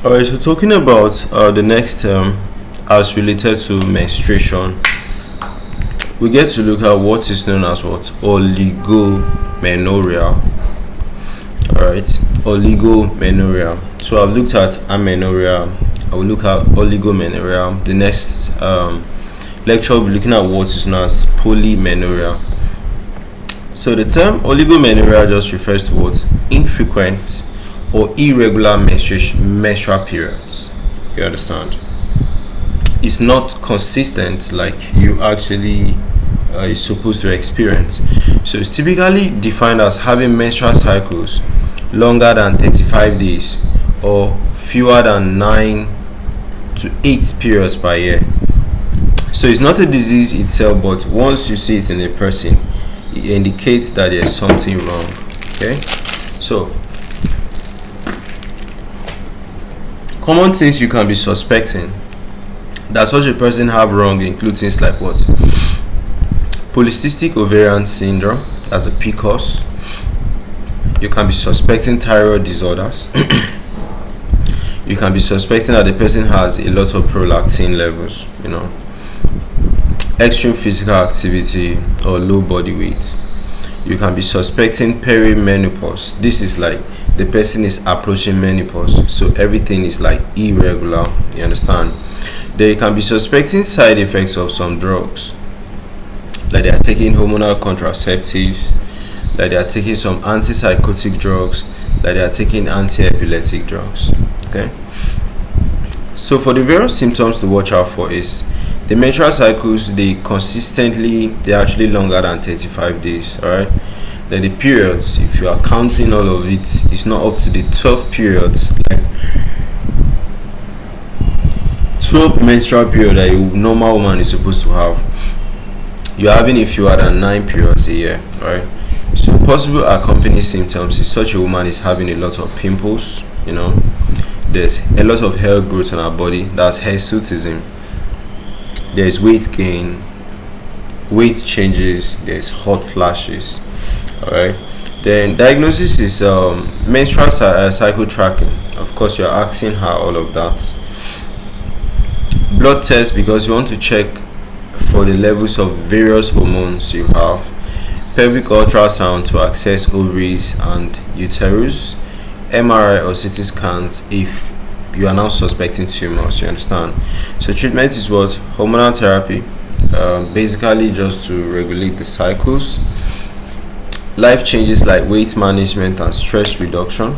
All right, so talking about the next term as related to menstruation, we get to look at what is known as what oligomenorrhea. All right, oligomenorrhea. So I've looked at amenorrhea. I will look at oligomenorrhea. The next lecture will be looking at what is known as polymenorrhea. So the term oligomenorrhea just refers to what infrequent or irregular menstrual periods. You understand? It's not consistent like you actually is supposed to experience. So it's typically defined as having menstrual cycles longer than 35 days or fewer than 9 to 8 periods per year. So it's not a disease itself, but once you see it in a person, it indicates that there's something wrong. Okay, so common things you can be suspecting that such a person have wrong include things like what? Polycystic ovarian syndrome, that's a PCOS. You can be suspecting thyroid disorders. You can be suspecting that the person has a lot of prolactin levels, extreme physical activity or low body weight. You can be suspecting perimenopause. This is like the person is approaching menopause, so everything is like irregular. You understand? Then you can be suspecting side effects of some drugs, like they are taking hormonal contraceptives, like they are taking some antipsychotic drugs, like they are taking antiepileptic drugs. Okay, so for the various symptoms to watch out for is the menstrual cycles. They're actually longer than 35 days. All right, then the periods, if you are counting all of it, it's not up to the 12 periods, like 12 menstrual period that a normal woman is supposed to have. You're having a fewer than 9 periods a year. All right, so possible accompanying symptoms is such a woman is having a lot of pimples. There's a lot of hair growth on her body, that's hirsutism. There's weight gain, weight changes, there's hot flashes. All right, then diagnosis is menstrual cycle tracking. Of course, you're asking her all of that. Blood test, because you want to check for the levels of various hormones you have. Pelvic ultrasound to access ovaries and uterus. MRI or CT scans if you are now suspecting tumors. You understand? So treatment is what? Hormonal therapy, basically just to regulate the cycles. Life changes like weight management and stress reduction.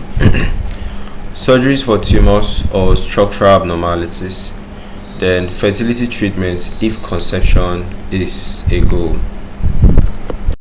Surgeries for tumors or structural abnormalities. Then fertility treatment if conception is a goal.